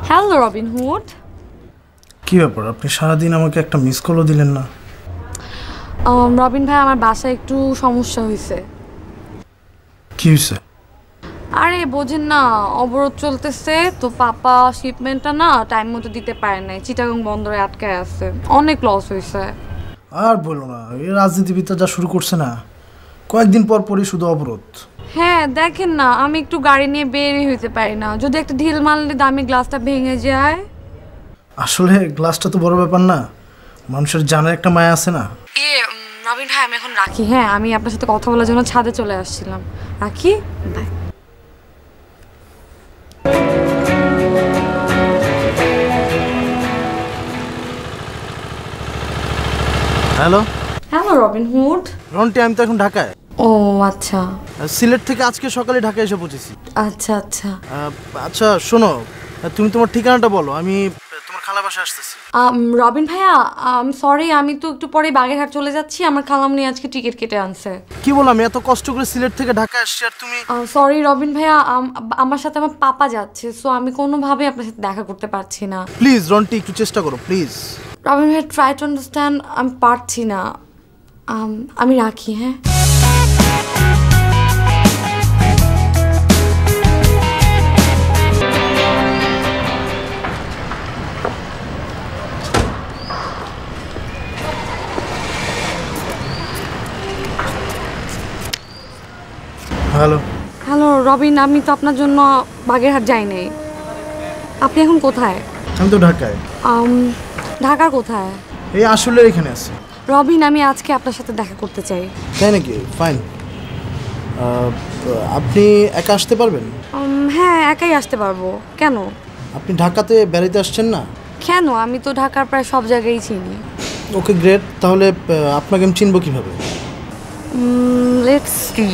Hello Robin hood. কি ব্যাপার, আপনি সারাদিন আমাকে একটা মিস কলও দিলেন না? রবিন ভাই, আমার বাসায় একটু সমস্যা হয়েছে। কি হয়েছে? আরে বোঝেন না, অবরোধ চলতেছে তো, পাপা শিপমেন্টটা না টাইম মতো দিতে পারে নাই, চিটাগাং বন্দরে আটকায় আছে, অনেক লস হয়েছে। আর বলো না, এই রাজনীতিবিদটা যা শুরু করছে না, কয়েকদিন পর পরই শুধু অবরোধ। হ্যাঁ দেখেন না, আমি একটু গাড়ি নিয়ে বেরই হইতে পারি না, যদি একটা ঢিল মারলে দামি গ্লাসটা ভেঙে যায়। আসলে গ্লাসটা তো বড় ব্যাপার না, মানুষের জানের একটা মায়া আছে না। রবিন ভাই, আমি এখন রাখি। হ্যাঁ, আমি আপনার সাথে কথা বলার জন্য ছাদে চলে আসছিলাম। রাখি, bye. Hello hello Robin Hood. Ronti, আমি তো এখন ঢাকায়। ও আচ্ছা সিলেট থেকে আজকে সকালে ঢাকায় এসে পৌঁছেছি। আচ্ছা আচ্ছা। আচ্ছা শোনো, তুমি তোমার ঠিকানাটা বলো, আমি তোমার খালা বাসায় আসতেছি। রবিন ভাইয়া, সরি, আমি তো একটু পরে বাগেরহাট চলে যাচ্ছি, আমার খালামণি আজকে টিকিট কেটে আনছে। কি বললাম, আমি এত কষ্ট করে সিলেট থেকে ঢাকা আসছি আর তুমি? সরি রবিন ভাইয়া, আমার সাথে আমার পাপা যাচ্ছে, সো আমি কোনোভাবে আপনার সাথে দেখা করতে পারছি না। প্লিজ রন্টি, একটু চেষ্টা করো প্লিজ। রবিন ভাইয়া, ট্রাই টু আন্ডারস্ট্যান্ড, আমি পারছি না। আমি রাখি, হ্যাঁ। হ্যালো হ্যালো রবিন, আমি তো আপনার জন্য বাগেরহাট যাই নাই। আপনি এখন কোথায়? আমি তো ঢাকায়। ঢাকার কোথায়? এই আসলে এখানে আছি। রবিন, আমি আজকে আপনার সাথে দেখা করতে চাই। তাই নাকি? ফাইন। আপনি একা আসতে পারবেন? হ্যাঁ, একাই আসতে পারবো। কেন? আপনি ঢাকাতে বেড়াতে আসছেন না? কেন, আমি তো ঢাকার প্রায় সব জায়গায় চিনি। ওকে গ্রেট, তাহলে আপনাকে আমি চিনবো কিভাবে? Let's see.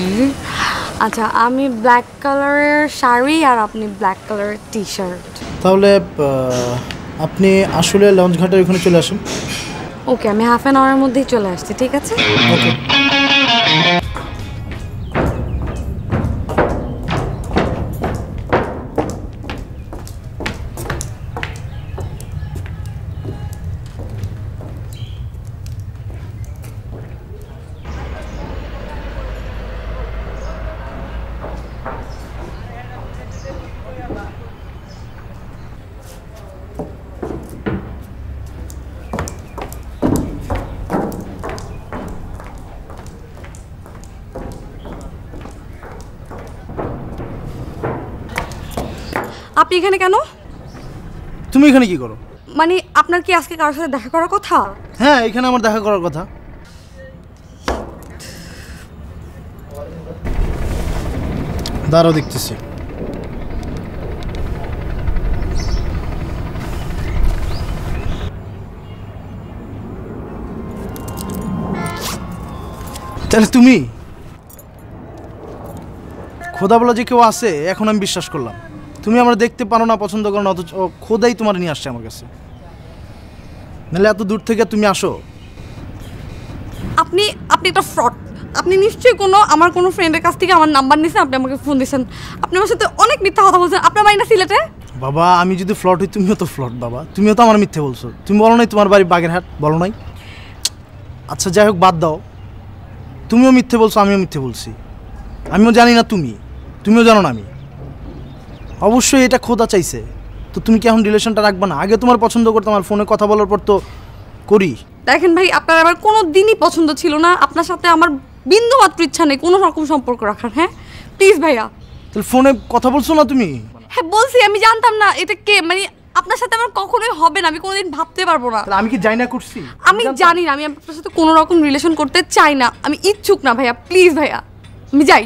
আচ্ছা, আমি ব্ল্যাক কালারের শাড়ি আর আপনি ব্ল্যাক কালারের টি শার্ট। তাহলে আপনি আসলে লঞ্চ ঘাটের ওখানে চলে আসুন। ওকে, আমি হাফ অ্যান আওয়ারের মধ্যেই চলে আসছি, ঠিক আছে? ওকে। আপনি এখানে কেন? তুমি এখানে কি করো? মানে আপনার কি আজকে কারোর সাথে দেখা করার কথা? হ্যাঁ, এখানে আমার দেখা করার কথা। দাঁড়াও, দেখতেছি। তাহলে তুমি? খোদা বলা যে কেউ আছে এখন আমি বিশ্বাস করলাম। তুমি আমার দেখতে পারো না, পছন্দ করো না, অথচ খোদাই তোমার নিয়ে আসছে আমার কাছে। নাহলে এত দূর থেকে তুমি আসো? আপনি একটা ফ্রড। আপনি নিশ্চয়ই আমার কোনো ফ্রেন্ডের কাছ থেকে আমার নাম্বার নিয়েছেন, আপনি আমাকে ফোন দিয়েছেন। আপনি আমার সাথে অনেক মিথ্যা কথা বলছেন। আপনার বাড়ি না সিলেটে? বাবা, আমি যদি ফ্লট হই, তুমিও তো ফ্লট বাবা, তুমিও তো আমার মিথ্যে বলছো। তুমি বলো নাই তোমার বাড়ি বাগেরহাট, বলো নাই? আচ্ছা যাই হোক, বাদ দাও। তুমিও মিথ্যে বলছো, আমিও মিথ্যে বলছি। আমিও জানি না তুমিও জানো না আমি। অবশ্যই এটা খোদা চাইছে, তো তুমি কি এখন রিলেশনটা রাখবা না? আগে তোমার পছন্দ করতাম, আমার ফোনে কথা বলার পর তো করি। দেখেন ভাই, আপনার আমার কোনো দিনই পছন্দ ছিল না, আপনার সাথে আমার বিন্দু মাত্র ইচ্ছা নেই কোনো রকম সম্পর্ক রাখার। হ্যাঁ প্লিজ ভাইয়া। তাহলে ফোনে কথা বলছো না তুমি? হ্যাঁ বলছি, আমি জানতাম না এটা কে, মানে আপনার সাথে আমার কখনোই হবে না, আমি কোনোদিন ভাবতে পারবো না। আমি কি জানি না করছি? আমি জানি না, আমি আপনার সাথে কোনো রকম রিলেশন করতে চাই না, আমি ইচ্ছুক না ভাইয়া, প্লিজ ভাইয়া, আমি যাই।